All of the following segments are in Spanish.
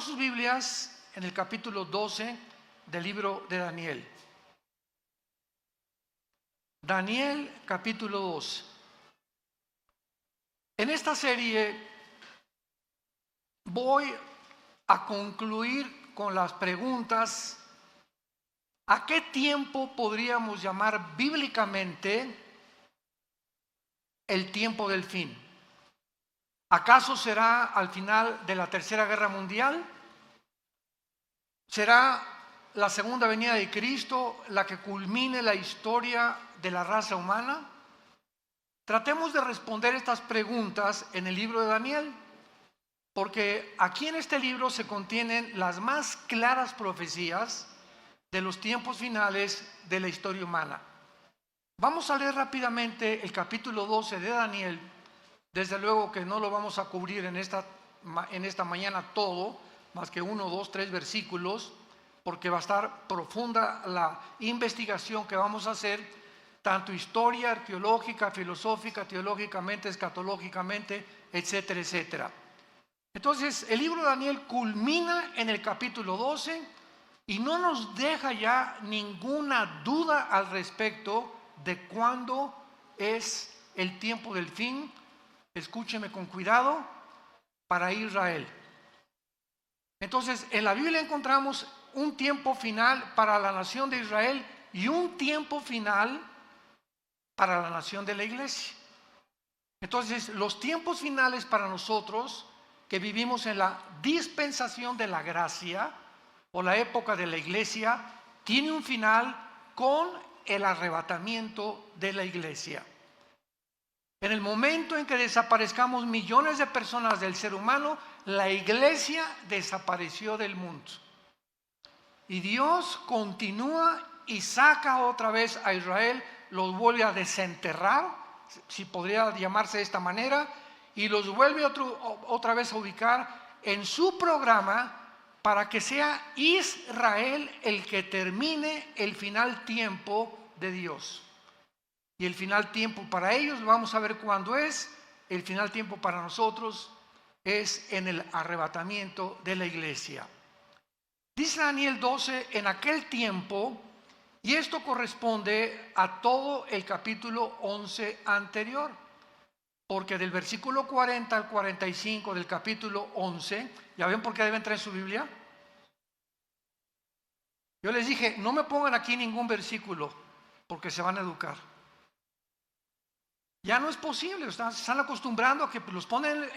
Abramos sus Biblias en el capítulo 12 del libro de Daniel. Daniel capítulo 2. En esta serie voy a concluir con las preguntas: ¿a qué tiempo podríamos llamar bíblicamente el tiempo del fin? ¿Acaso será al final de la Tercera Guerra Mundial? ¿Será la segunda venida de Cristo la que culmine la historia de la raza humana? Tratemos de responder estas preguntas en el libro de Daniel, porque aquí en este libro se contienen las más claras profecías de los tiempos finales de la historia humana. Vamos a leer rápidamente el capítulo 12 de Daniel. Desde luego que no lo vamos a cubrir en esta mañana todo, más que 1, 2, 3 versículos, porque va a estar profunda la investigación que vamos a hacer, tanto historia, arqueológica, filosófica, teológicamente, escatológicamente, etcétera, etcétera. Entonces, el libro de Daniel culmina en el capítulo 12 y no nos deja ya ninguna duda al respecto de cuándo es el tiempo del fin. Escúcheme con cuidado, para Israel. Entonces, en la Biblia encontramos un tiempo final para la nación de Israel y un tiempo final para la nación de la iglesia. Entonces, los tiempos finales para nosotros que vivimos en la dispensación de la gracia o la época de la iglesia, tiene un final con el arrebatamiento de la iglesia. En el momento en que desaparezcamos millones de personas del ser humano, la iglesia desapareció del mundo. Y Dios continúa y saca otra vez a Israel, los vuelve a desenterrar, si podría llamarse de esta manera, y los vuelve otra vez a ubicar en su programa para que sea Israel el que termine el final tiempo de Dios. Y el final tiempo para ellos, vamos a ver cuándo es. El final tiempo para nosotros es en el arrebatamiento de la iglesia. Dice Daniel 12, en aquel tiempo, y esto corresponde a todo el capítulo 11 anterior, porque del versículo 40 al 45 del capítulo 11, ¿ya ven por qué deben traer su Biblia? Yo les dije, no me pongan aquí ningún versículo, porque se van a educar. Ya no es posible, se están acostumbrando a que los ponen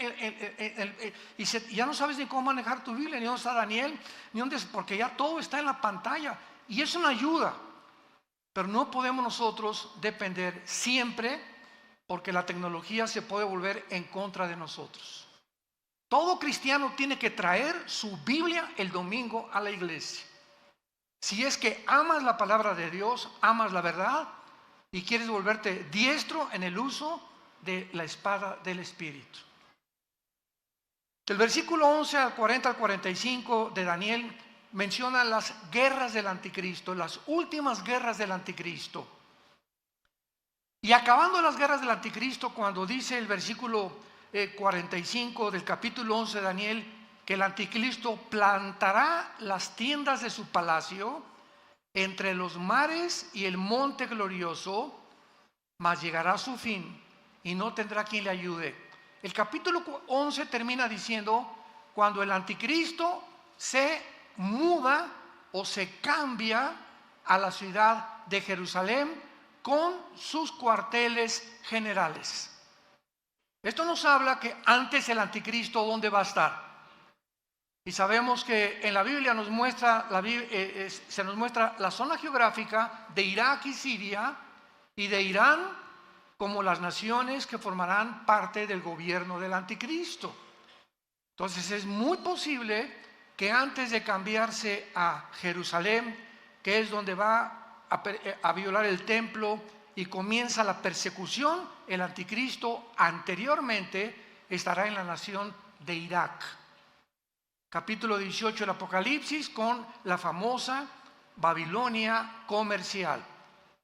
y ya no sabes ni cómo manejar tu Biblia, ni dónde está Daniel, ni dónde, porque ya todo está en la pantalla. Y es una ayuda, pero no podemos nosotros depender siempre, porque la tecnología se puede volver en contra de nosotros. Todo cristiano tiene que traer su Biblia el domingo a la iglesia. Si es que amas la palabra de Dios, amas la verdad, y quieres volverte diestro en el uso de la espada del Espíritu. Del versículo 11 al 40 al 45 de Daniel menciona las guerras del anticristo, las últimas guerras del anticristo. Y acabando las guerras del anticristo, cuando dice el versículo 45 del capítulo 11 de Daniel, que el anticristo plantará las tiendas de su palacio entre los mares y el monte glorioso, mas llegará a su fin y no tendrá quien le ayude. El capítulo 11 termina diciendo, cuando el anticristo se muda o se cambia a la ciudad de Jerusalén con sus cuarteles generales. Esto nos habla que antes el anticristo, ¿dónde va a estar? Y sabemos que en la Biblia se nos muestra la zona geográfica de Irak y Siria y de Irán como las naciones que formarán parte del gobierno del anticristo. Entonces es muy posible que antes de cambiarse a Jerusalén, que es donde va a violar el templo y comienza la persecución, el anticristo anteriormente estará en la nación de Irak. Capítulo 18 del Apocalipsis, con la famosa Babilonia comercial,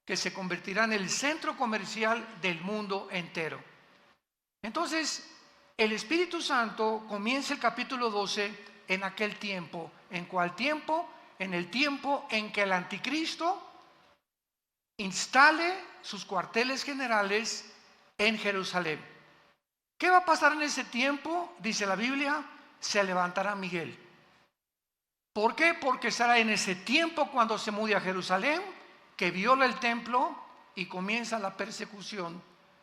que se convertirá en el centro comercial del mundo entero. Entonces, el Espíritu Santo comienza el capítulo 12 en aquel tiempo. ¿En cuál tiempo? En el tiempo en que el anticristo instale sus cuarteles generales en Jerusalén. ¿Qué va a pasar en ese tiempo? Dice la Biblia, se levantará Miguel. ¿Por qué? Porque será en ese tiempo cuando se mude a Jerusalén, que viola el templo y comienza la persecución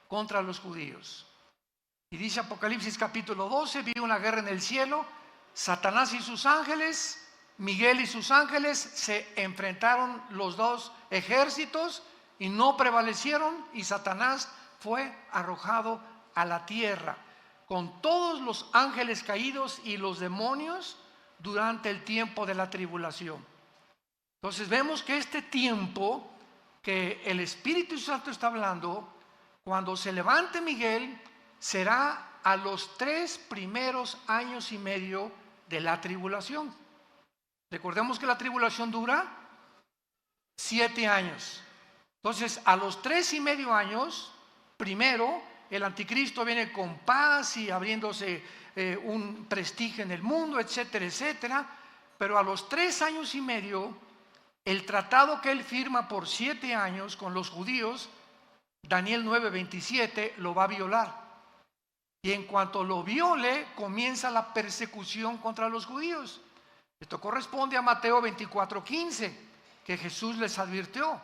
contra los judíos. Y dice Apocalipsis capítulo 12, vi una guerra en el cielo, Satanás y sus ángeles, Miguel y sus ángeles se enfrentaron los dos ejércitos y no prevalecieron, y Satanás fue arrojado a la tierra con todos los ángeles caídos y los demonios durante el tiempo de la tribulación. Entonces vemos que este tiempo que el Espíritu Santo está hablando, cuando se levante Miguel, será a los 3 primeros años y medio de la tribulación. Recordemos que la tribulación dura 7 años. Entonces, a los 3 y medio años, primero, el anticristo viene con paz y abriéndose un prestigio en el mundo, etcétera, etcétera. Pero a los 3 años y medio, el tratado que él firma por 7 años con los judíos, Daniel 9:27, lo va a violar. Y en cuanto lo viole, comienza la persecución contra los judíos. Esto corresponde a Mateo 24:15, que Jesús les advirtió: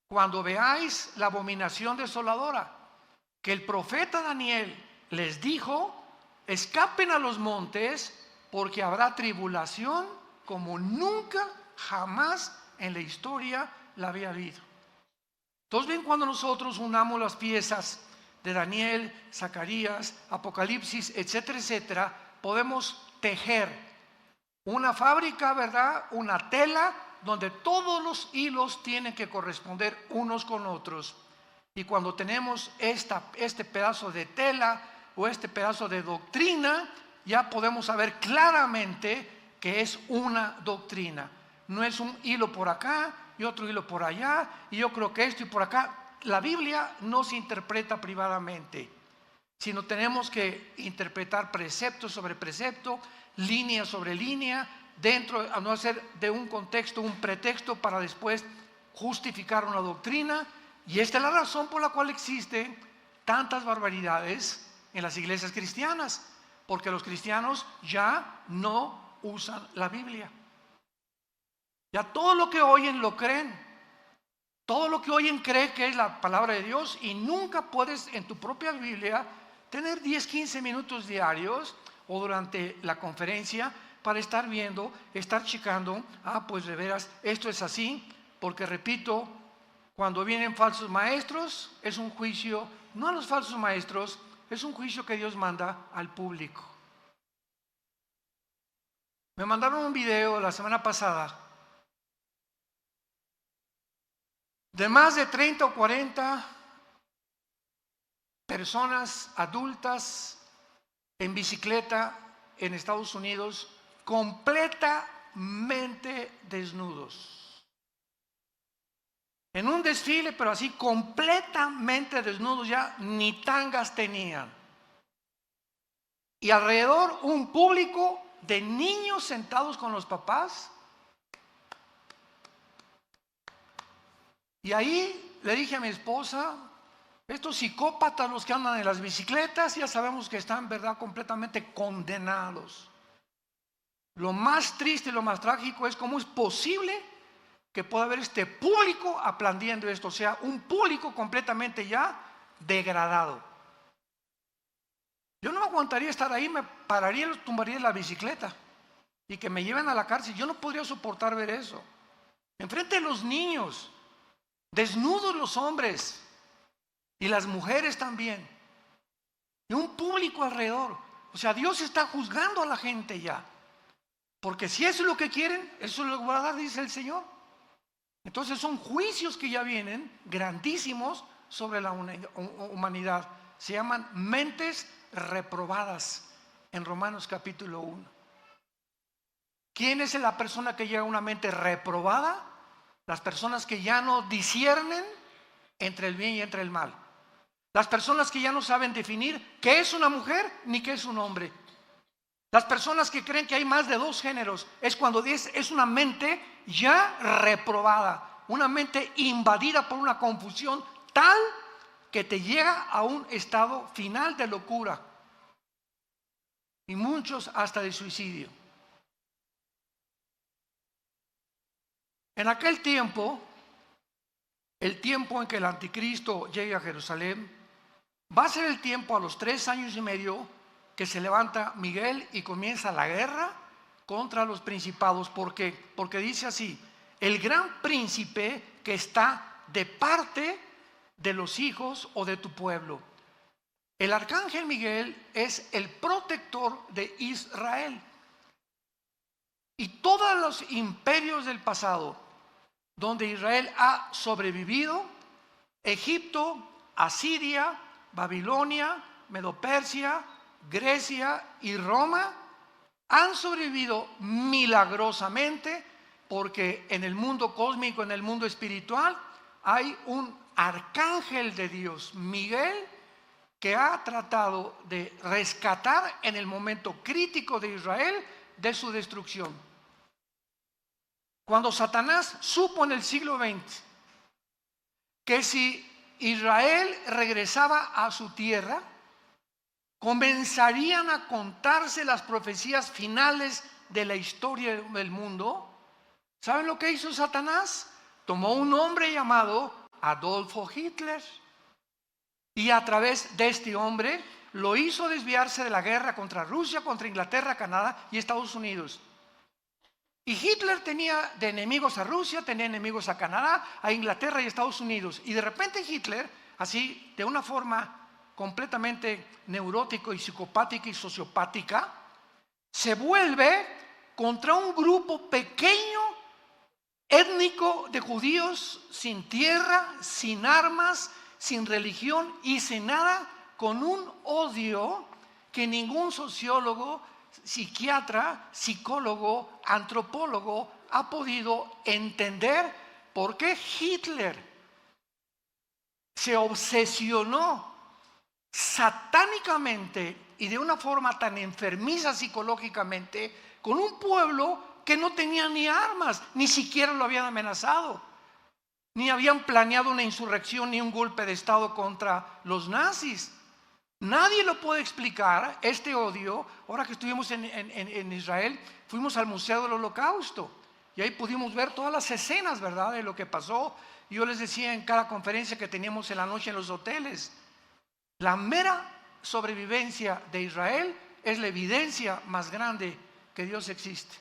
cuando veáis la abominación desoladora, que el profeta Daniel les dijo, escapen a los montes, porque habrá tribulación como nunca jamás en la historia la había habido. Entonces ven, cuando nosotros unamos las piezas de Daniel, Zacarías, Apocalipsis, etcétera, etcétera, podemos tejer una fábrica, ¿verdad? Una tela donde todos los hilos tienen que corresponder unos con otros. Y cuando tenemos este pedazo de tela o este pedazo de doctrina, ya podemos saber claramente que es una doctrina. No es un hilo por acá y otro hilo por allá, y yo creo que esto y por acá. La Biblia no se interpreta privadamente, sino tenemos que interpretar precepto sobre precepto, línea sobre línea, dentro, a no hacer de un contexto un pretexto para después justificar una doctrina. Y esta es la razón por la cual existen tantas barbaridades en las iglesias cristianas, porque los cristianos ya no usan la Biblia. Ya todo lo que oyen lo creen. Todo lo que oyen cree que es la palabra de Dios, y nunca puedes en tu propia Biblia tener 10, 15 minutos diarios o durante la conferencia para estar viendo, estar checando, pues de veras esto es así, porque repito, cuando vienen falsos maestros es un juicio, no a los falsos maestros, es un juicio que Dios manda al público. Me mandaron un video la semana pasada de más de 30 o 40 personas adultas en bicicleta en Estados Unidos, completamente desnudos. En un desfile, pero así completamente desnudos, ya ni tangas tenían. Y alrededor un público de niños sentados con los papás. Y ahí le dije a mi esposa, estos psicópatas, los que andan en las bicicletas, ya sabemos que están, ¿verdad?, completamente condenados. Lo más triste y lo más trágico es cómo es posible que pueda haber este público aplaudiendo esto, o sea, un público completamente ya degradado. Yo no aguantaría estar ahí, me pararía y los tumbaría en la bicicleta y que me lleven a la cárcel. Yo no podría soportar ver eso. Enfrente de los niños, desnudos los hombres y las mujeres también, y un público alrededor. O sea, Dios está juzgando a la gente ya, porque si eso es lo que quieren, eso lo va a dar, dice el Señor. Entonces son juicios que ya vienen grandísimos sobre la humanidad. Se llaman mentes reprobadas en Romanos capítulo 1. ¿Quién es la persona que lleva una mente reprobada? Las personas que ya no disciernen entre el bien y entre el mal. Las personas que ya no saben definir qué es una mujer ni qué es un hombre. Las personas que creen que hay más de dos géneros es cuando es una mente ya reprobada, una mente invadida por una confusión tal que te llega a un estado final de locura y muchos hasta de suicidio. En aquel tiempo, el tiempo en que el anticristo llegue a Jerusalén, va a ser el tiempo a los 3 años y medio que se levanta Miguel y comienza la guerra contra los principados. ¿Por qué? Porque dice así: el gran príncipe que está de parte de los hijos o de tu pueblo. El arcángel Miguel es el protector de Israel. Y todos los imperios del pasado donde Israel ha sobrevivido, Egipto, Asiria, Babilonia, Medo-Persia, Grecia y Roma, han sobrevivido milagrosamente porque en el mundo cósmico, en el mundo espiritual, hay un arcángel de Dios, Miguel, que ha tratado de rescatar en el momento crítico de Israel de su destrucción. Cuando Satanás supo en el siglo XX que si Israel regresaba a su tierra, comenzarían a contarse las profecías finales de la historia del mundo, ¿saben lo que hizo Satanás? Tomó un hombre llamado Adolfo Hitler y a través de este hombre lo hizo desviarse de la guerra contra Rusia, contra Inglaterra, Canadá y Estados Unidos. Y Hitler tenía de enemigos a Rusia, tenía enemigos a Canadá, a Inglaterra y Estados Unidos. Y de repente Hitler, así de una forma completamente neurótico y psicopática y sociopática, se vuelve contra un grupo pequeño, étnico de judíos, sin tierra, sin armas, sin religión y sin nada, con un odio que ningún sociólogo, psiquiatra, psicólogo, antropólogo ha podido entender por qué Hitler se obsesionó satánicamente y de una forma tan enfermiza psicológicamente con un pueblo que no tenía ni armas, ni siquiera lo habían amenazado, ni habían planeado una insurrección ni un golpe de estado contra los nazis. Nadie lo puede explicar, este odio. Ahora que estuvimos en Israel, fuimos al Museo del Holocausto y ahí pudimos ver todas las escenas, ¿verdad?, de lo que pasó. Yo les decía en cada conferencia que teníamos en la noche en los hoteles, la mera sobrevivencia de Israel es la evidencia más grande que Dios existe.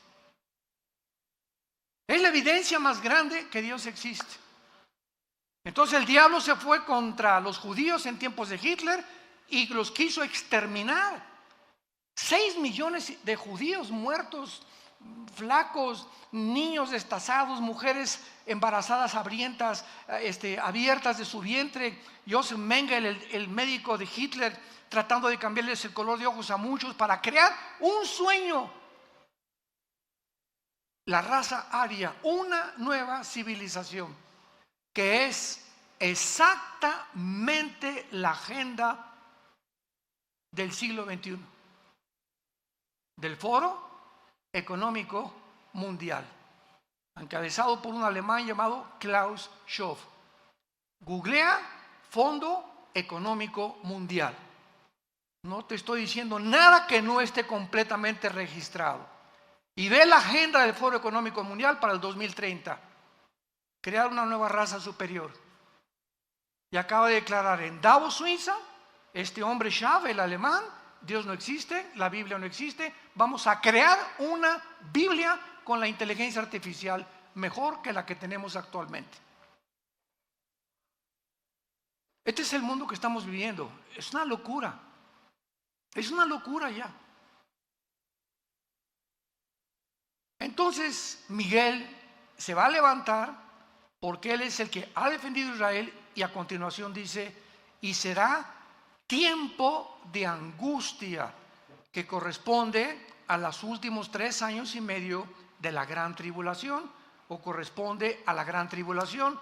Es la evidencia más grande que Dios existe. Entonces el diablo se fue contra los judíos en tiempos de Hitler y los quiso exterminar. 6 millones de judíos muertos, flacos, niños destazados, mujeres embarazadas hambrientas, abiertas de su vientre. Joseph Mengele, el médico de Hitler, tratando de cambiarles el color de ojos a muchos para crear un sueño. La raza aria, una nueva civilización que es exactamente la agenda del siglo XXI, del Foro Económico Mundial, encabezado por un alemán llamado Klaus Schwab. Googlea Fondo Económico Mundial. No te estoy diciendo nada que no esté completamente registrado. Y ve la agenda del Foro Económico Mundial para el 2030. Crear una nueva raza superior. Y acaba de declarar en Davos, Suiza, este hombre Schwab, el alemán: Dios no existe, la Biblia no existe, vamos a crear una Biblia con la inteligencia artificial mejor que la que tenemos actualmente. Este es el mundo que estamos viviendo. Es una locura. Es una locura ya. Entonces Miguel se va a levantar porque él es el que ha defendido a Israel, y a continuación dice: y será tiempo de angustia que corresponde a los últimos 3 años y medio de la gran tribulación, o corresponde a la gran tribulación,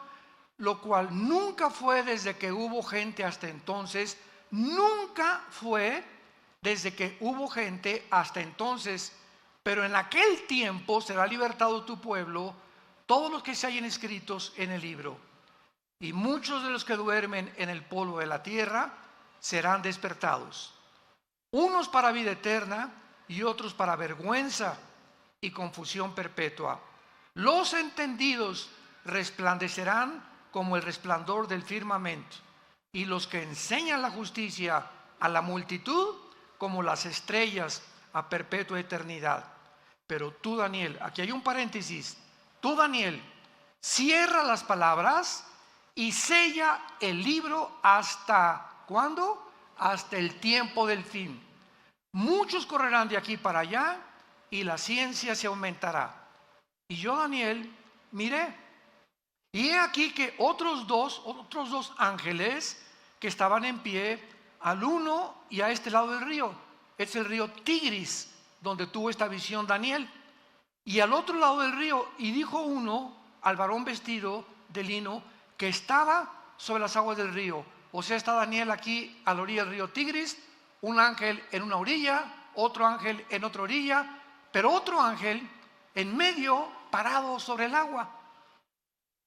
lo cual nunca fue desde que hubo gente hasta entonces, nunca fue desde que hubo gente hasta entonces, pero en aquel tiempo será libertado tu pueblo, todos los que se hallen escritos en el libro. Y muchos de los que duermen en el polvo de la tierra serán despertados, unos para vida eterna y otros para vergüenza y confusión perpetua. Los entendidos resplandecerán como el resplandor del firmamento, y los que enseñan la justicia a la multitud como las estrellas a perpetua eternidad. Pero tú, Daniel, aquí hay un paréntesis, tú, Daniel, cierra las palabras y sella el libro hasta, ¿cuándo? Hasta el tiempo del fin. Muchos correrán de aquí para allá y la ciencia se aumentará. Y yo, Daniel, miré, y he aquí que otros dos ángeles que estaban en pie, al uno y a este lado del río. Es el río Tigris, donde tuvo esta visión Daniel. Y al otro lado del río, y dijo uno al varón vestido de lino que estaba sobre las aguas del río. O sea, está Daniel aquí a la orilla del río Tigris, un ángel en una orilla, otro ángel en otra orilla, pero otro ángel en medio, parado sobre el agua,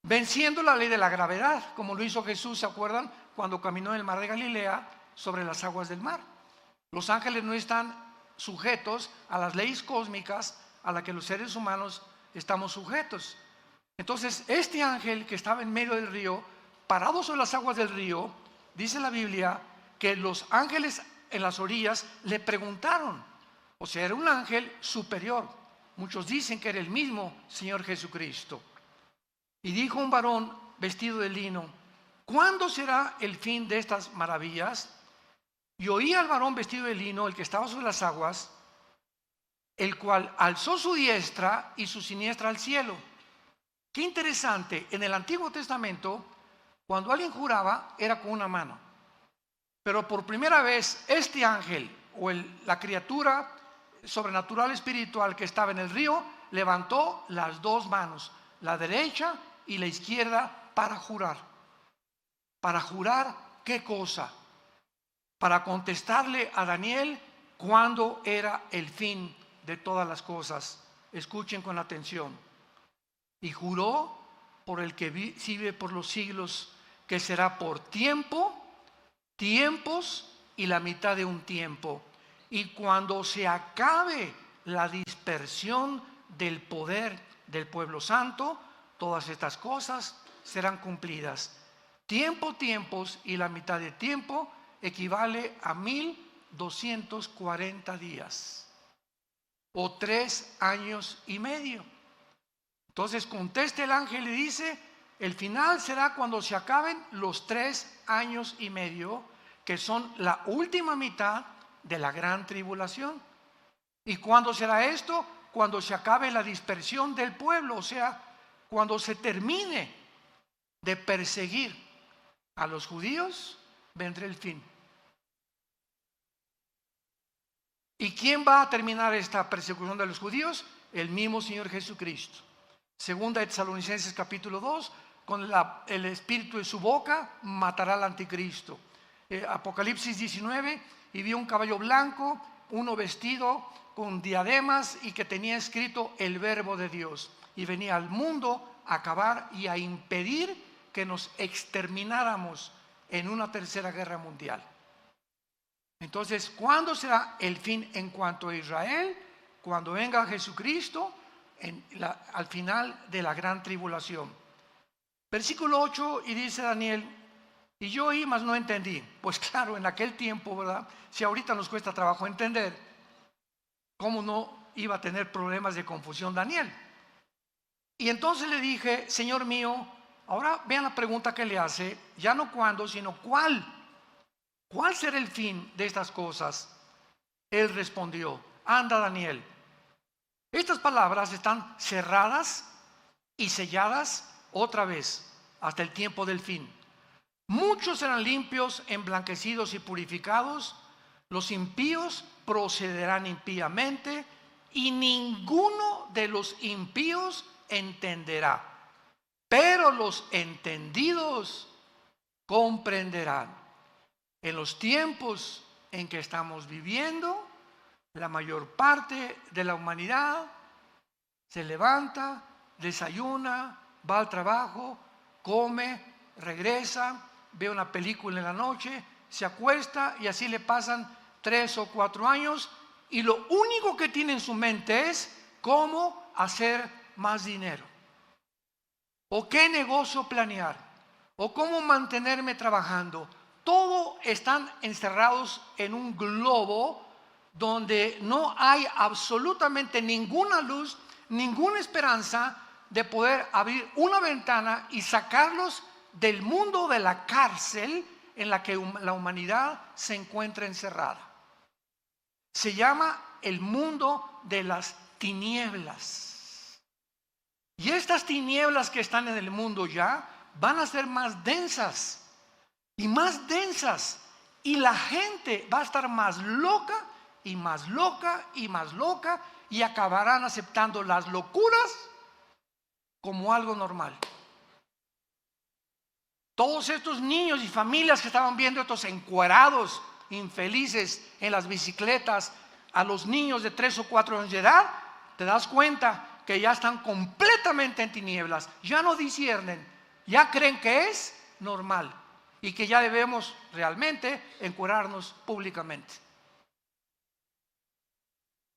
venciendo la ley de la gravedad, como lo hizo Jesús, ¿se acuerdan? Cuando caminó en el mar de Galilea sobre las aguas del mar. Los ángeles no están sujetos a las leyes cósmicas a las que los seres humanos estamos sujetos. Entonces, este ángel que estaba en medio del río, parado sobre las aguas del río, dice la Biblia que los ángeles en las orillas le preguntaron, o sea, era un ángel superior. Muchos dicen que era el mismo Señor Jesucristo. Y dijo un varón vestido de lino, ¿cuándo será el fin de estas maravillas? Y oí al varón vestido de lino, el que estaba sobre las aguas, el cual alzó su diestra y su siniestra al cielo. Qué interesante, en el Antiguo Testamento, cuando alguien juraba, era con una mano. Pero por primera vez, este ángel o la criatura sobrenatural espiritual que estaba en el río, levantó las dos manos, la derecha y la izquierda, para jurar. ¿Para jurar qué cosa? Para contestarle a Daniel cuándo era el fin de todas las cosas. Escuchen con atención. Y juró por el que vive por los siglos, que será por tiempo, tiempos y la mitad de un tiempo. Y cuando se acabe la dispersión del poder del pueblo santo, todas estas cosas serán cumplidas. Tiempo, tiempos y la mitad de tiempo equivale a 1240 días o 3 años y medio. Entonces contesta el ángel y dice, el final será cuando se acaben los 3 años y medio, que son la última mitad de la gran tribulación. ¿Y cuándo será esto? Cuando se acabe la dispersión del pueblo, o sea, cuando se termine de perseguir a los judíos, vendrá el fin. ¿Y quién va a terminar esta persecución de los judíos? El mismo Señor Jesucristo. Segunda de Tesalonicenses capítulo 2, con el espíritu de su boca matará al anticristo. Apocalipsis 19, y vio un caballo blanco, uno vestido con diademas y que tenía escrito el verbo de Dios. Y venía al mundo a acabar y a impedir que nos extermináramos en una tercera guerra mundial. Entonces, ¿cuándo será el fin en cuanto a Israel? Cuando venga Jesucristo al final de la gran tribulación. Versículo 8, y dice Daniel, y yo oí, mas no entendí. Pues claro, en aquel tiempo, ¿verdad? Si ahorita nos cuesta trabajo entender, ¿cómo no iba a tener problemas de confusión Daniel? Y entonces le dije, Señor mío, ahora vean la pregunta que le hace, ya no cuándo, sino cuál. ¿Cuál será el fin de estas cosas? Él respondió, anda Daniel. Estas palabras están cerradas y selladas otra vez hasta el tiempo del fin. Muchos serán limpios, emblanquecidos y purificados. Los impíos procederán impíamente y ninguno de los impíos entenderá. Pero los entendidos comprenderán. En los tiempos en que estamos viviendo. La mayor parte de la humanidad se levanta, desayuna, va al trabajo, come, regresa, ve una película en la noche, se acuesta y así le pasan 3 o 4 años y lo único que tiene en su mente es cómo hacer más dinero, o qué negocio planear, o cómo mantenerme trabajando. Todos están encerrados en un globo donde no hay absolutamente ninguna luz, ninguna esperanza de poder abrir una ventana y sacarlos del mundo de la cárcel en la que la humanidad se encuentra encerrada. Se llama el mundo de las tinieblas. Y estas tinieblas que están en el mundo ya van a ser más densas y más densas. Y la gente va a estar más loca y más loca y más loca y acabarán aceptando las locuras como algo normal. Todos estos niños y familias que estaban viendo estos encuerados infelices en las bicicletas a los niños de 3 o 4 años de edad, te das cuenta que ya están completamente en tinieblas, ya no disciernen, ya creen que es normal y que ya debemos realmente encuerarnos públicamente.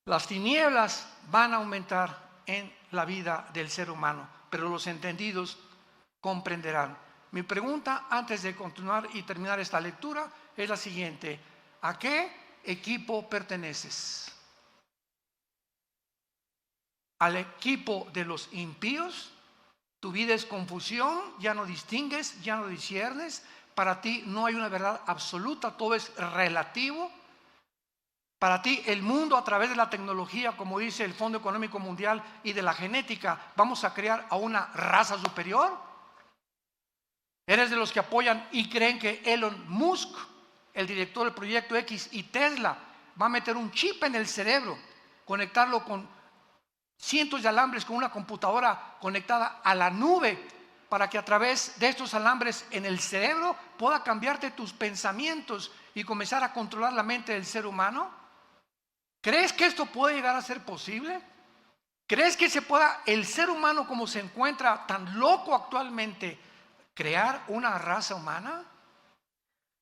Las tinieblas van a aumentar en la vida del ser humano, pero los entendidos comprenderán. Mi pregunta antes de continuar y terminar esta lectura es la siguiente: ¿a qué equipo perteneces? ¿Al equipo de los impíos? Tu vida es confusión, ya no distingues, ya no disciernes, para ti no hay una verdad absoluta, todo es relativo. Para ti el mundo, a través de la tecnología, como dice el Fondo Económico Mundial, y de la genética, vamos a crear a una raza superior. ¿Eres de los que apoyan y creen que Elon Musk, el director del Proyecto X, y Tesla va a meter un chip en el cerebro, conectarlo con cientos de alambres, con una computadora conectada a la nube, para que a través de estos alambres en el cerebro pueda cambiarte tus pensamientos y comenzar a controlar la mente del ser humano? ¿Crees que esto puede llegar a ser posible? ¿Crees que se pueda, el ser humano como se encuentra tan loco actualmente, crear una raza humana?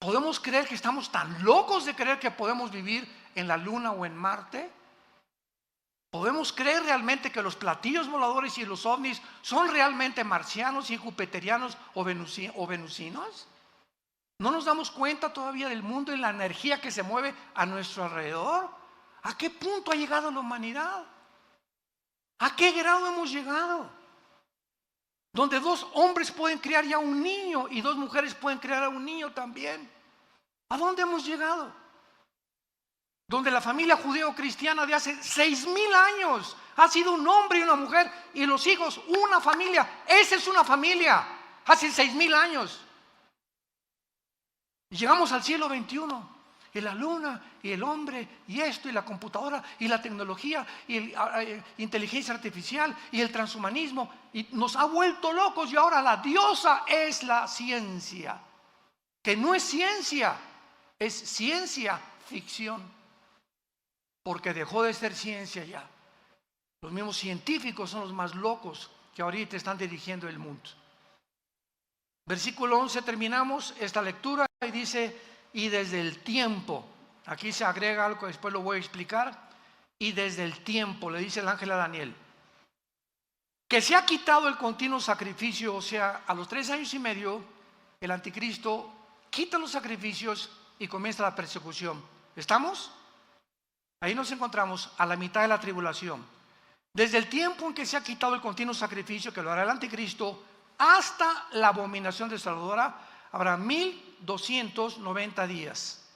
¿Podemos creer que estamos tan locos de creer que podemos vivir en la luna o en Marte? ¿Podemos creer realmente que los platillos voladores y los ovnis son realmente marcianos y jupiterianos o venusinos? ¿No nos damos cuenta todavía del mundo y la energía que se mueve a nuestro alrededor? ¿A qué punto ha llegado la humanidad? ¿A qué grado hemos llegado? Donde 2 hombres pueden criar ya un niño y 2 mujeres pueden criar a un niño también. ¿A dónde hemos llegado? Donde la familia judeo-cristiana de hace 6,000 años ha sido un hombre y una mujer y los hijos, una familia. Esa es una familia, hace 6,000 años. Y llegamos al siglo XXI. Y la luna, y el hombre, y esto, y la computadora, y la tecnología, y la inteligencia artificial, y el transhumanismo, y nos ha vuelto locos. Y ahora la diosa es la ciencia, que no es ciencia, es ciencia ficción, porque dejó de ser ciencia ya. Los mismos científicos son los más locos que ahorita están dirigiendo el mundo. Versículo 11, terminamos esta lectura y dice: y desde el tiempo, aquí se agrega algo que después lo voy a explicar, y desde el tiempo, le dice el ángel a Daniel, que se ha quitado el continuo sacrificio. O sea, a los 3 años y medio, el anticristo quita los sacrificios y comienza la persecución. ¿Estamos? Ahí nos encontramos a la mitad de la tribulación. Desde el tiempo en que se ha quitado el continuo sacrificio, que lo hará el anticristo, hasta la abominación desoladora, habrá 1290 días.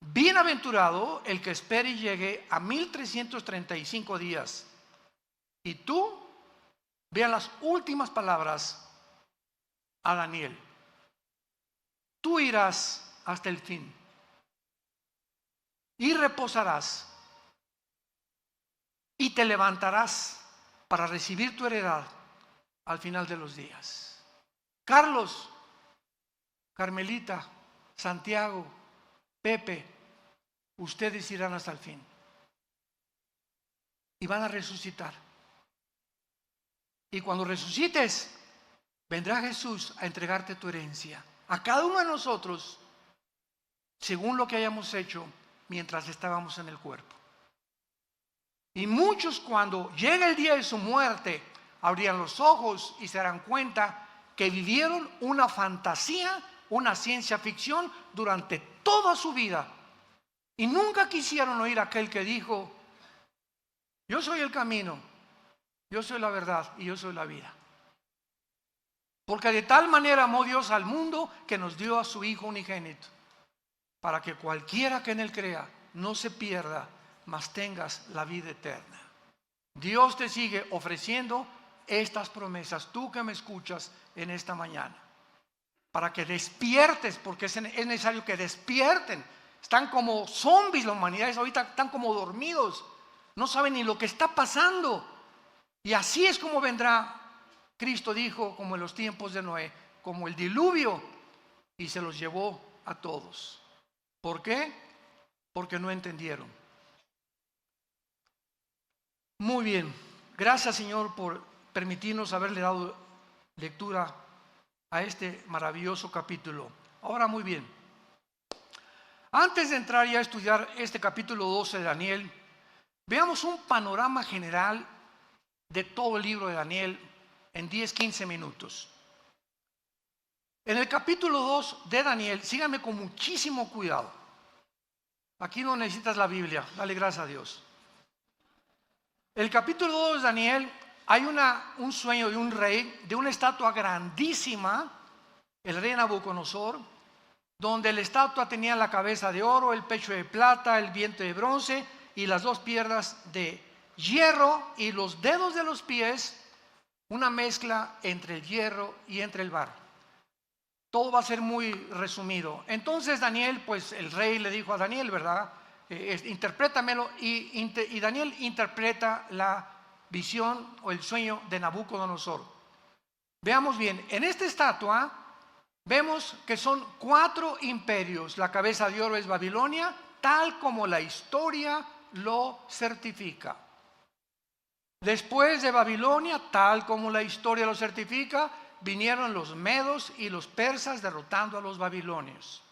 Bienaventurado el que espere y llegue a 1335 días. Y tú, vean las últimas palabras a Daniel: tú irás hasta el fin y reposarás y te levantarás para recibir tu heredad al final de los días. Carlos, Carmelita, Santiago, Pepe, ustedes irán hasta el fin. Y van a resucitar. Y cuando resucites, vendrá Jesús a entregarte tu herencia. A cada uno de nosotros, según lo que hayamos hecho mientras estábamos en el cuerpo. Y muchos, cuando llegue el día de su muerte, abrirán los ojos y se darán cuenta que vivieron una fantasía, una ciencia ficción durante toda su vida. Y nunca quisieron oír a aquel que dijo: yo soy el camino, yo soy la verdad y yo soy la vida. Porque de tal manera amó Dios al mundo que nos dio a su Hijo unigénito, para que cualquiera que en él crea no se pierda, mas tengas la vida eterna. Dios te sigue ofreciendo estas promesas, tú que me escuchas en esta mañana, para que despiertes, porque es necesario que despierten. Están como zombies la humanidad, ahorita están como dormidos, no saben ni lo que está pasando. Y así es como vendrá, Cristo dijo, como en los tiempos de Noé, como el diluvio, y se los llevó a todos. ¿Por qué? Porque no entendieron. Muy bien, gracias Señor por permitirnos haberle dado lectura a este maravilloso capítulo. Ahora muy bien, antes de entrar ya a estudiar este capítulo 12 de Daniel, veamos un panorama general de todo el libro de Daniel en 10-15 minutos. En el capítulo 2 de Daniel, síganme con muchísimo cuidado. Aquí no necesitas la Biblia, dale gracias a Dios. El capítulo 2 de Daniel, hay un sueño de un rey, de una estatua grandísima, el rey Nabucodonosor, donde la estatua tenía la cabeza de oro, el pecho de plata, el vientre de bronce y las dos piernas de hierro y los dedos de los pies, una mezcla entre el hierro y entre el barro. Todo va a ser muy resumido. Entonces Daniel, pues el rey le dijo a Daniel, ¿verdad? Interprétamelo, y Daniel interpreta la visión o el sueño de Nabucodonosor. Veamos bien, en esta estatua vemos que son 4 imperios. La cabeza de oro es Babilonia, tal como la historia lo certifica. Después de Babilonia, tal como la historia lo certifica, vinieron los medos y los persas derrotando a los babilonios.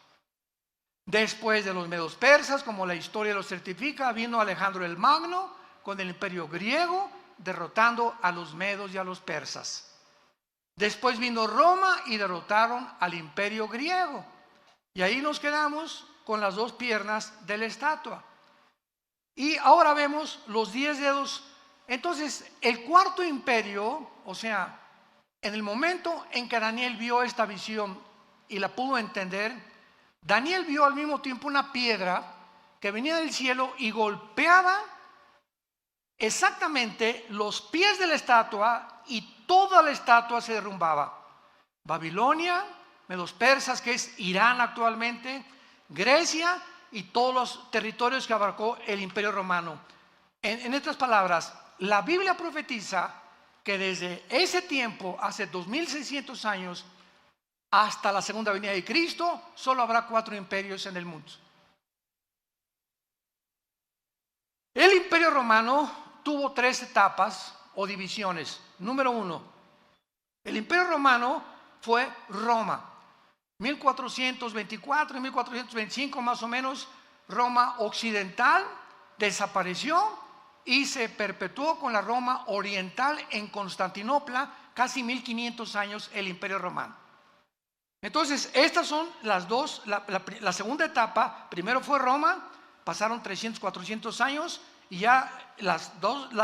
Después de los medos persas, como la historia lo certifica, vino Alejandro el Magno con el imperio griego derrotando a los medos y a los persas. Después vino Roma y derrotaron al imperio griego. Y ahí nos quedamos con las 2 piernas de la estatua. Y ahora vemos los 10 dedos. Entonces, el 4.º imperio, o sea, en el momento en que Daniel vio esta visión y la pudo entender, Daniel vio al mismo tiempo una piedra que venía del cielo y golpeaba exactamente los pies de la estatua y toda la estatua se derrumbaba. Babilonia, medos persas, que es Irán actualmente, Grecia y todos los territorios que abarcó el Imperio Romano. En otras palabras, la Biblia profetiza que desde ese tiempo, hace 2600 años, hasta la segunda venida de Cristo, solo habrá 4 imperios en el mundo. El Imperio Romano tuvo 3 etapas o divisiones. Número 1, el Imperio Romano fue Roma. 1424 y 1425 más o menos, Roma occidental desapareció y se perpetuó con la Roma oriental en Constantinopla, casi 1500 años el Imperio Romano. Entonces, estas son las dos, la segunda etapa. Primero fue Roma, pasaron 300, 400 años y ya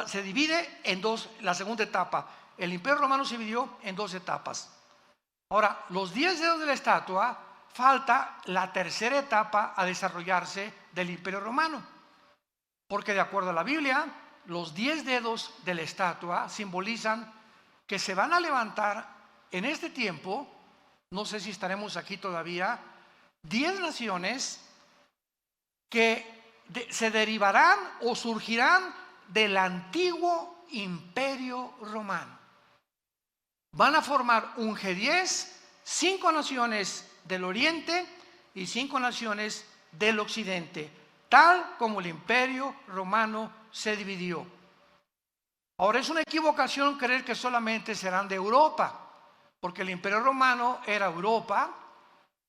se divide en 2, la segunda etapa. El Imperio Romano se dividió en 2 etapas. Ahora, los 10 dedos de la estatua, falta la tercera etapa a desarrollarse del Imperio Romano. Porque de acuerdo a la Biblia, los 10 dedos de la estatua simbolizan que se van a levantar en este tiempo, no sé si estaremos aquí todavía, 10 naciones que se derivarán o surgirán del antiguo Imperio Romano. Van a formar un G10, 5 naciones del oriente y 5 naciones del occidente. tal como el imperio romano se dividió. Ahora, es una equivocación creer que solamente serán de Europa, porque el imperio romano era Europa,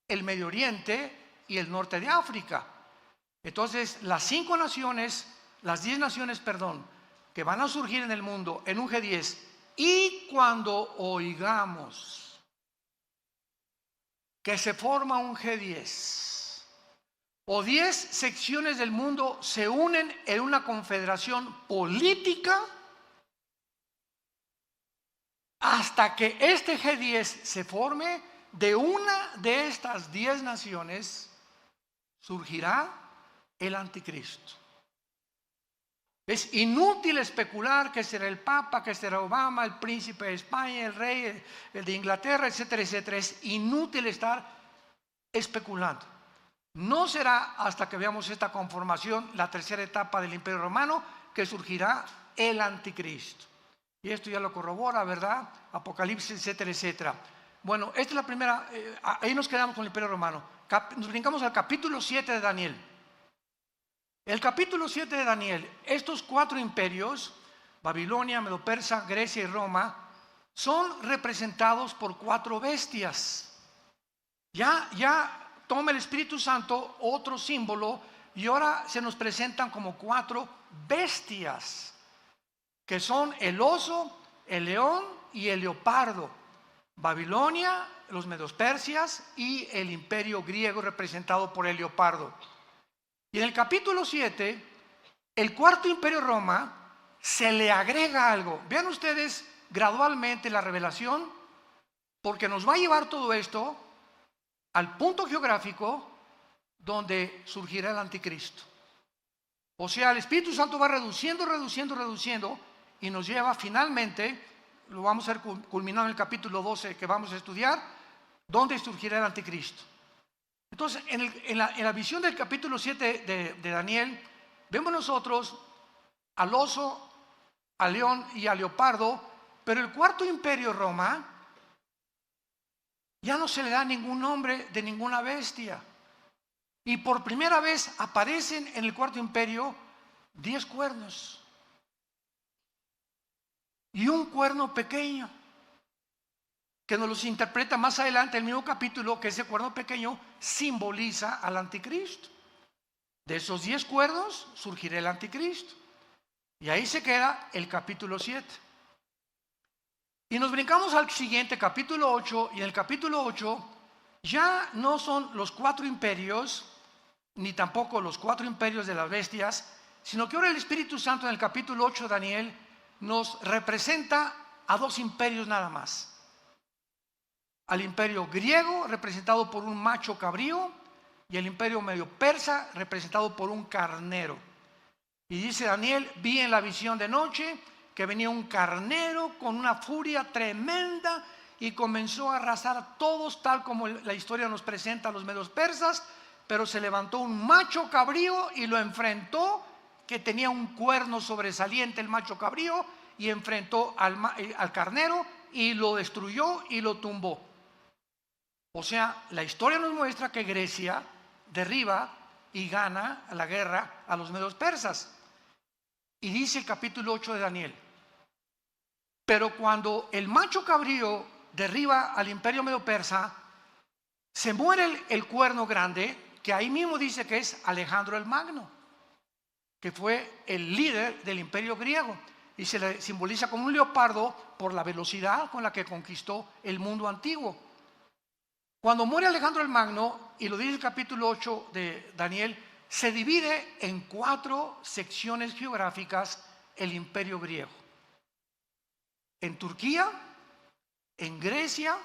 el Medio Oriente y el norte de África. Entonces, las 10 naciones, que van a surgir en el mundo en un G10, y cuando oigamos que se forma un G10 o 10 secciones del mundo se unen en una confederación política, hasta que este G10 se forme, de una de estas 10 naciones surgirá el anticristo. Es inútil especular que será el Papa, que será Obama, el príncipe de España, el rey, el de Inglaterra, etcétera, etcétera. Es inútil estar especulando. No será hasta que veamos esta conformación, la tercera etapa del Imperio Romano, que surgirá el anticristo. Y esto ya lo corrobora, ¿verdad? Apocalipsis, etcétera, etcétera. Bueno, esta es la primera, ahí nos quedamos con el Imperio Romano. Nos brincamos al capítulo 7 de Daniel. El capítulo 7 de Daniel, estos 4 imperios, Babilonia, Medo-Persa, Grecia y Roma, son representados por 4 bestias. Ya toma el Espíritu Santo otro símbolo y ahora se nos presentan como 4 bestias, que son el oso, el león y el leopardo. Babilonia, los Medo-Persias y el imperio griego representado por el leopardo. Y en el capítulo 7, el cuarto imperio Roma, se le agrega algo. Vean ustedes gradualmente la revelación, porque nos va a llevar todo esto al punto geográfico donde surgirá el anticristo. O sea, el Espíritu Santo va reduciendo y nos lleva finalmente, lo vamos a ver culminado en el capítulo 12 que vamos a estudiar, donde surgirá el anticristo. Entonces, en la visión del capítulo 7 de Daniel, vemos nosotros al oso, al león y al leopardo, pero el cuarto imperio Roma ya no se le da ningún nombre de ninguna bestia. Y por primera vez aparecen en el cuarto imperio 10 cuernos y un cuerno pequeño, que nos los interpreta más adelante el mismo capítulo, que ese cuerno pequeño simboliza al anticristo. De esos 10 cuernos surgirá el anticristo. Y ahí se queda el capítulo 7. Y nos brincamos al siguiente, capítulo 8, y en el capítulo 8 ya no son los 4 imperios, ni tampoco los 4 imperios de las bestias, sino que ahora el Espíritu Santo en el capítulo 8 de Daniel nos representa a 2 imperios nada más. Al imperio griego, representado por un macho cabrío, y el imperio medio persa, representado por un carnero. Y dice Daniel: vi en la visión de noche que venía un carnero con una furia tremenda y comenzó a arrasar a todos, tal como la historia nos presenta a los medios persas. Pero se levantó un macho cabrío y lo enfrentó, que tenía un cuerno sobresaliente el macho cabrío, y enfrentó al carnero y lo destruyó y lo tumbó. O sea, la historia nos muestra que Grecia derriba y gana la guerra a los medios persas. Y dice el capítulo 8 de Daniel: pero cuando el macho cabrío derriba al imperio medio persa, se muere el cuerno grande, que ahí mismo dice que es Alejandro el Magno, que fue el líder del imperio griego, y se le simboliza como un leopardo por la velocidad con la que conquistó el mundo antiguo. Cuando muere Alejandro el Magno, y lo dice el capítulo 8 de Daniel, se divide en 4 secciones geográficas el imperio griego: en Turquía, en Grecia,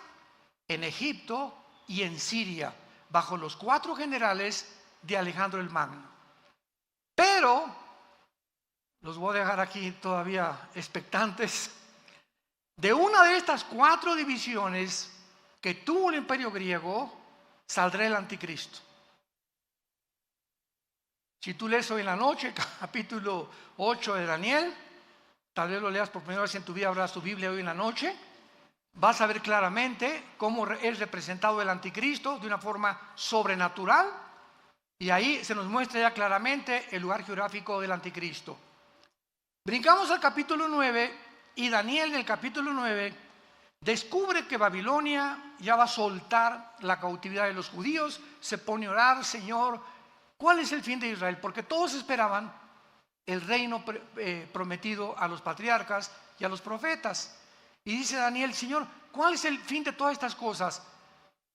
en Egipto y en Siria, bajo los 4 generales de Alejandro el Magno. Pero los voy a dejar aquí todavía expectantes. De una de estas 4 divisiones que tuvo el imperio griego, saldrá el anticristo. Si tú lees hoy en la noche capítulo 8 de Daniel, tal vez lo leas por primera vez en tu vida, abras tu Biblia hoy en la noche, vas a ver claramente cómo es representado el anticristo de una forma sobrenatural, Y ahí se nos muestra ya claramente el lugar geográfico del anticristo. Brincamos al capítulo 9 y Daniel en el capítulo 9 descubre que Babilonia ya va a soltar la cautividad de los judíos, se pone a orar: Señor, ¿cuál es el fin de Israel? Porque todos esperaban el reino prometido a los patriarcas y a los profetas. Y dice Daniel: Señor, ¿cuál es el fin de todas estas cosas?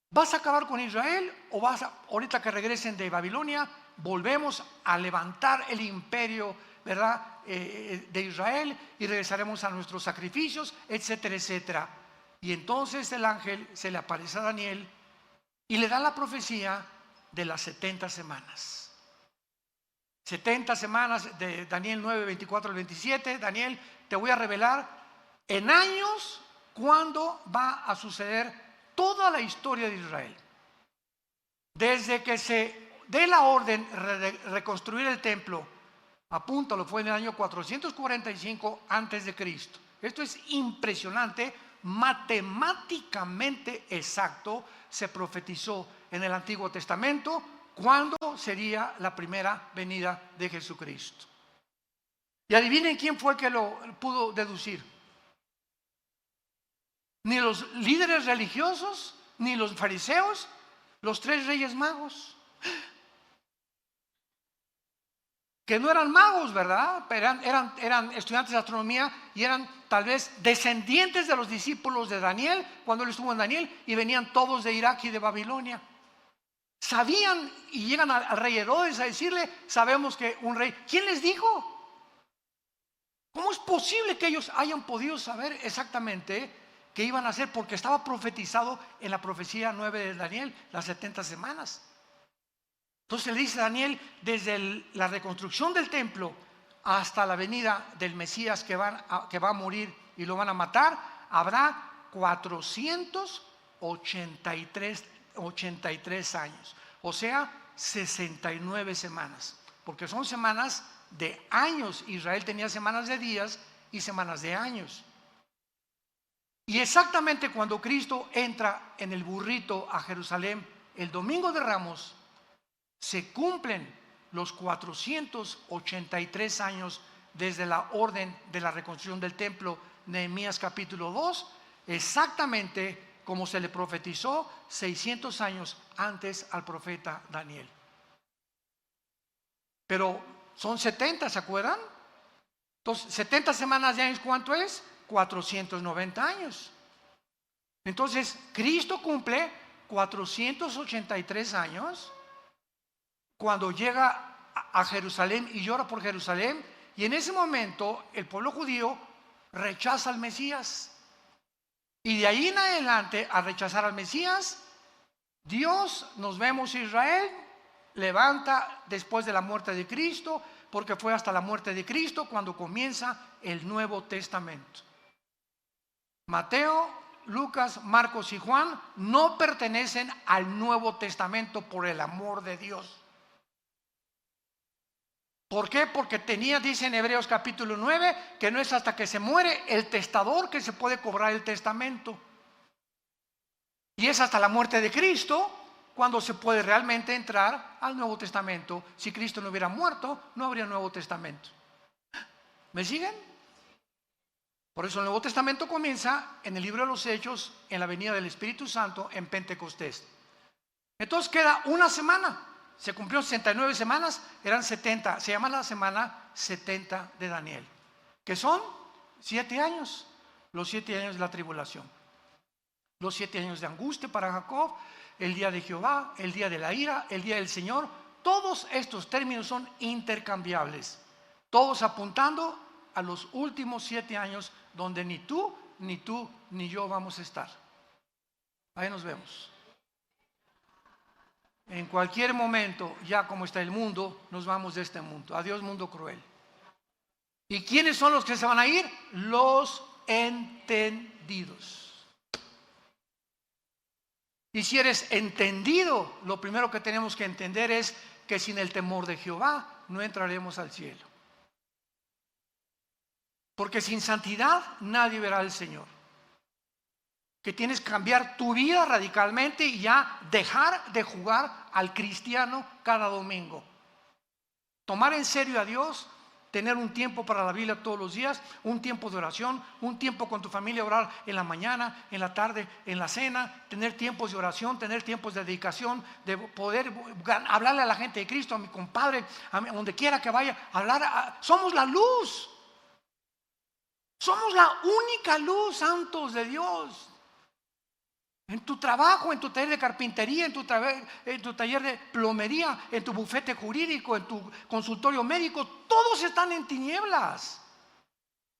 ¿Vas a acabar con Israel o ahorita que regresen de Babilonia, volvemos a levantar el imperio, ¿verdad?, de Israel, y regresaremos a nuestros sacrificios, etcétera, etcétera? Y entonces el ángel se le aparece a Daniel y le da la profecía de las 70 semanas. 70 semanas de Daniel 9, 24 al 27. Daniel, te voy a revelar en años cuándo va a suceder toda la historia de Israel. Desde que se dé la orden de reconstruir el templo, apúntalo, fue en el año 445 antes de Cristo. Esto es impresionante, matemáticamente exacto. Se profetizó en el Antiguo Testamento cuándo sería la primera venida de Jesucristo. Y adivinen quién fue que lo pudo deducir. Ni los líderes religiosos, ni los fariseos, los 3 reyes magos. Que no eran magos, ¿verdad? Pero eran estudiantes de astronomía y eran tal vez descendientes de los discípulos de Daniel, cuando él estuvo en Daniel, y venían todos de Irak y de Babilonia. Sabían y llegan al rey Herodes a decirle: sabemos que un rey. ¿Quién les dijo? ¿Cómo es posible que ellos hayan podido saber exactamente qué iban a hacer? Porque estaba profetizado en la profecía 9 de Daniel, las 70 semanas. Entonces le dice a Daniel: desde la reconstrucción del templo hasta la venida del Mesías que va a morir y lo van a matar, habrá 483 años, o sea, 69 semanas, porque son semanas de años. Israel tenía semanas de días y semanas de años. Y exactamente cuando Cristo entra en el burrito a Jerusalén el domingo de Ramos, se cumplen los 483 años desde la orden de la reconstrucción del templo, Nehemías capítulo 2, exactamente como se le profetizó 600 años antes al profeta Daniel. Pero son 70, ¿se acuerdan? Entonces, 70 semanas de años, ¿cuánto es? 490 años. Entonces, Cristo cumple 483 años cuando llega a Jerusalén y llora por Jerusalén, y en ese momento el pueblo judío rechaza al Mesías. Y de ahí en adelante, al rechazar al Mesías, Dios, nos vemos, Israel levanta después de la muerte de Cristo, porque fue hasta la muerte de Cristo cuando comienza el Nuevo Testamento. Mateo, Lucas, Marcos y Juan no pertenecen al Nuevo Testamento por el amor de Dios. ¿Por qué? Porque dice en Hebreos capítulo 9, que no es hasta que se muere el testador que se puede cobrar el testamento. Y es hasta la muerte de Cristo cuando se puede realmente entrar al Nuevo Testamento. Si Cristo no hubiera muerto, no habría Nuevo Testamento. ¿Me siguen? Por eso el Nuevo Testamento comienza en el libro de los Hechos, en la venida del Espíritu Santo, en Pentecostés. Entonces queda una semana. Se cumplió 69 semanas, eran 70. Se llama la semana 70 de Daniel, que son 7 años. Los 7 años de la tribulación. Los 7 años de angustia para Jacob, el día de Jehová, el día de la ira, el día del Señor. Todos estos términos son intercambiables, todos apuntando a los últimos 7 años donde ni tú, ni yo vamos a estar. Ahí nos vemos. En cualquier momento, ya como está el mundo, nos vamos de este mundo. Adiós, mundo cruel. ¿Y quiénes son los que se van a ir? Los entendidos. Y si eres entendido, lo primero que tenemos que entender es que sin el temor de Jehová no entraremos al cielo. Porque sin santidad nadie verá al Señor. que tienes que cambiar tu vida radicalmente y ya dejar de jugar al cristiano cada domingo. Tomar en serio a Dios, tener un tiempo para la Biblia todos los días, un tiempo de oración, un tiempo con tu familia, orar en la mañana, en la tarde, en la cena, tener tiempos de oración, tener tiempos de dedicación, de poder hablarle a la gente de Cristo, a mi compadre, donde quiera que vaya, somos la luz. Somos la única luz, santos de Dios. En tu trabajo, en tu taller de carpintería, en tu taller de plomería, en tu bufete jurídico, en tu consultorio médico, todos están en tinieblas.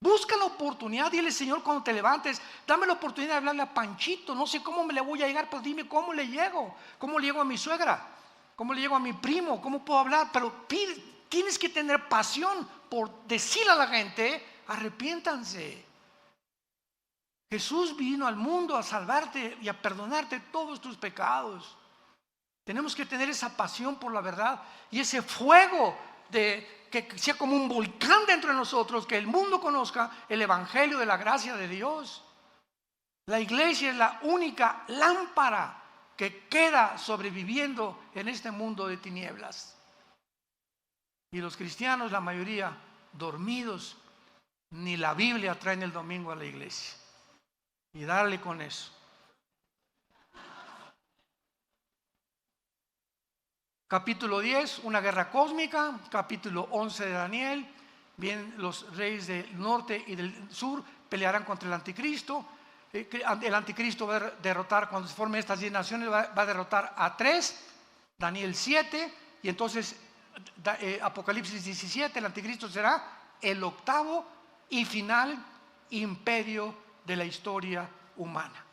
Busca la oportunidad, dile: Señor, cuando te levantes, dame la oportunidad de hablarle a Panchito. No sé cómo me le voy a llegar, pero dime cómo le llego. ¿Cómo le llego a mi suegra? ¿Cómo le llego a mi primo? ¿Cómo puedo hablar? Pero tienes que tener pasión por decirle a la gente: arrepiéntanse. Jesús vino al mundo a salvarte y a perdonarte todos tus pecados. Tenemos que tener esa pasión por la verdad y ese fuego que sea como un volcán dentro de nosotros, que el mundo conozca el evangelio de la gracia de Dios. La iglesia es la única lámpara que queda sobreviviendo en este mundo de tinieblas. Y los cristianos, la mayoría, dormidos, ni la Biblia traen el domingo a la iglesia. Y darle con eso. Capítulo 10, una guerra cósmica. Capítulo 11 de Daniel. Bien, los reyes del norte y del sur pelearán contra el anticristo. El anticristo va a derrotar, cuando se formen estas 10 naciones, va a derrotar a 3. Daniel 7. Y entonces Apocalipsis 17, el anticristo será el octavo y final imperio de la historia humana.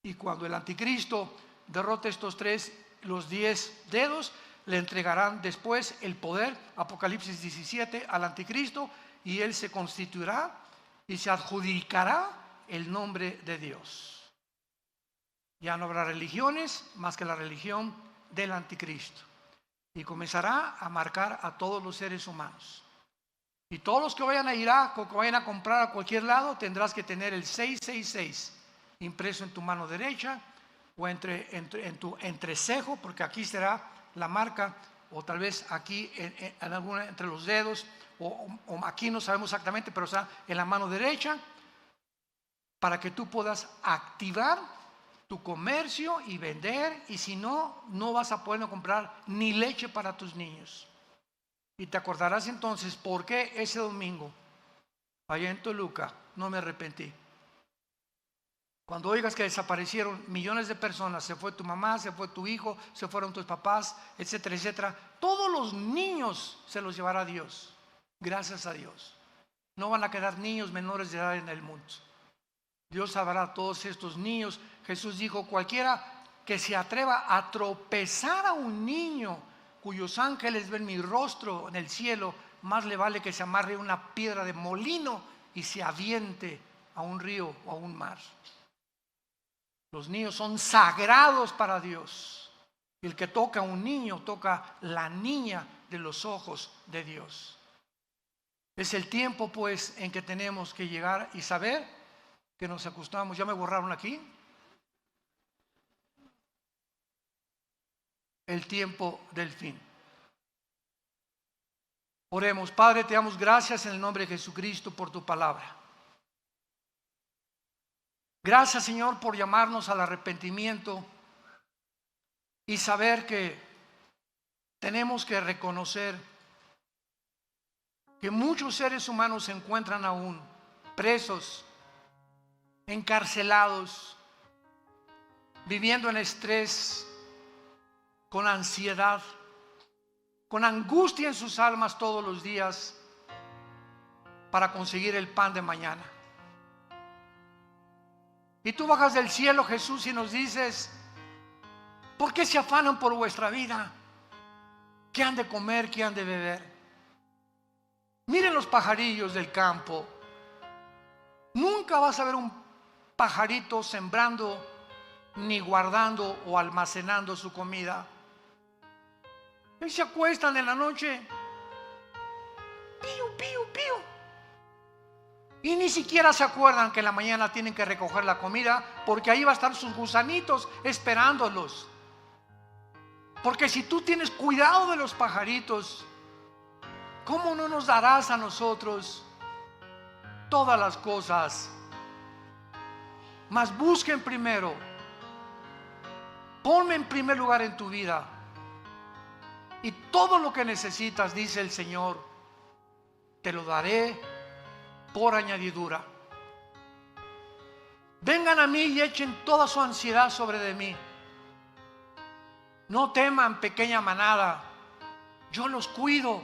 Y cuando el anticristo derrote estos 3, los 10 dedos, le entregarán después el poder, Apocalipsis 17, al anticristo, y él se constituirá y se adjudicará el nombre de Dios. Ya no habrá religiones más que la religión del anticristo, y comenzará a marcar a todos los seres humanos. Y todos los que vayan a Irak o que vayan a comprar a cualquier lado, tendrás que tener el 666 impreso en tu mano derecha o en tu entrecejo, porque aquí será la marca, o tal vez aquí en alguna, entre los dedos, o aquí no sabemos exactamente, pero está en la mano derecha, para que tú puedas activar tu comercio y vender. Y si no, no vas a poder comprar ni leche para tus niños. Y te acordarás entonces por qué ese domingo, allá en Toluca, no me arrepentí. Cuando oigas que desaparecieron millones de personas, se fue tu mamá, se fue tu hijo, se fueron tus papás, etcétera, etcétera, todos los niños se los llevará Dios. Gracias a Dios. No van a quedar niños menores de edad en el mundo. Dios salvará a todos estos niños. Jesús dijo: cualquiera que se atreva a tropezar a un niño cuyos ángeles ven mi rostro en el cielo, más le vale que se amarre una piedra de molino y se aviente a un río o a un mar. Los niños son sagrados para Dios. Y el que toca a un niño, toca la niña de los ojos de Dios. Es el tiempo, pues, en que tenemos que llegar y saber que nos acostamos. ¿Ya me borraron aquí? El tiempo del fin. Oremos. Padre, te damos gracias en el nombre de Jesucristo por tu palabra. Gracias, Señor, por llamarnos al arrepentimiento y saber que tenemos que reconocer que muchos seres humanos se encuentran aún presos, encarcelados, viviendo en estrés, con ansiedad, con angustia en sus almas todos los días para conseguir el pan de mañana. Y tú bajas del cielo, Jesús, y nos dices: ¿por qué se afanan por vuestra vida? ¿Qué han de comer? ¿Qué han de beber? Miren los pajarillos del campo. Nunca vas a ver un pajarito sembrando, ni guardando o almacenando su comida. Ellos se acuestan en la noche, pío, pío, pío, Y ni siquiera se acuerdan que en la mañana tienen que recoger la comida, porque ahí va a estar sus gusanitos esperándolos. Porque si tú tienes cuidado de los pajaritos, ¿cómo no nos darás a nosotros todas las cosas? Mas busquen primero, ponme en primer lugar en tu vida, y todo lo que necesitas, dice el Señor, te lo daré por añadidura. Vengan a mí y echen toda su ansiedad sobre de mí. No teman, pequeña manada, yo los cuido.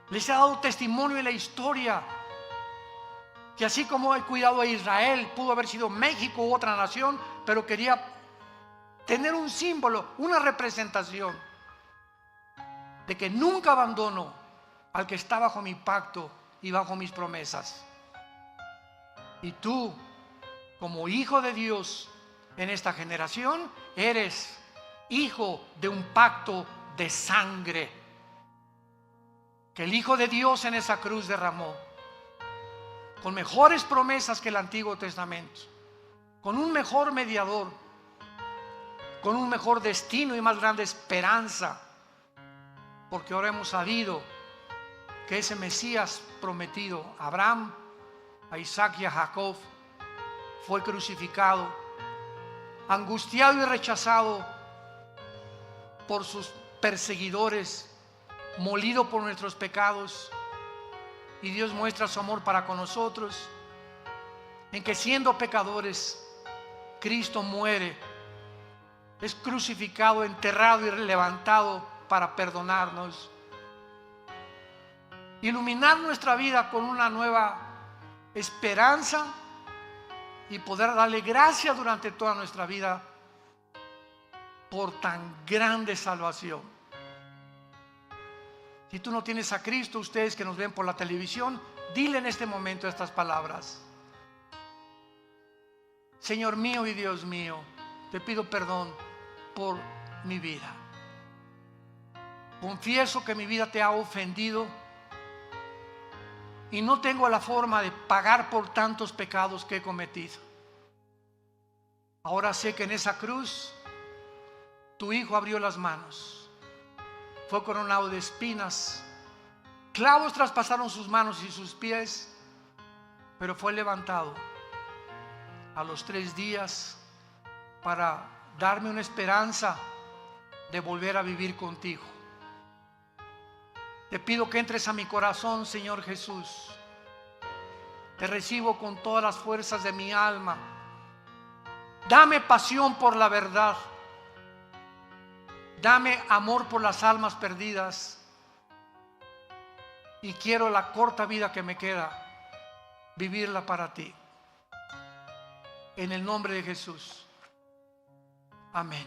Les he dado testimonio en la historia que así como he cuidado a Israel, pudo haber sido México u otra nación, pero quería tener un símbolo, una representación de que nunca abandono al que está bajo mi pacto y bajo mis promesas. Y tú, como hijo de Dios en esta generación, eres hijo de un pacto de sangre que el Hijo de Dios en esa cruz derramó, con mejores promesas que el Antiguo Testamento, con un mejor mediador, con un mejor destino y más grande esperanza, porque ahora hemos sabido que ese Mesías prometido a Abraham, a Isaac y a Jacob fue crucificado, angustiado y rechazado por sus perseguidores, molido por nuestros pecados, y Dios muestra su amor para con nosotros en que siendo pecadores Cristo muere, es crucificado, enterrado y levantado para perdonarnos, iluminar nuestra vida con una nueva esperanza y poder darle gracias durante toda nuestra vida por tan grande salvación. Si tú no tienes a Cristo, ustedes que nos ven por la televisión, dile en este momento estas palabras: Señor mío y Dios mío, te pido perdón por mi vida. Confieso que mi vida te ha ofendido y no tengo la forma de pagar por tantos pecados que he cometido. Ahora sé que en esa cruz tu Hijo abrió las manos, fue coronado de espinas, clavos traspasaron sus manos y sus pies, pero fue levantado a los 3 días para darme una esperanza de volver a vivir contigo. Te pido que entres a mi corazón, Señor Jesús. Te recibo con todas las fuerzas de mi alma. Dame pasión por la verdad. Dame amor por las almas perdidas. Y quiero la corta vida que me queda, vivirla para ti. En el nombre de Jesús. Amén.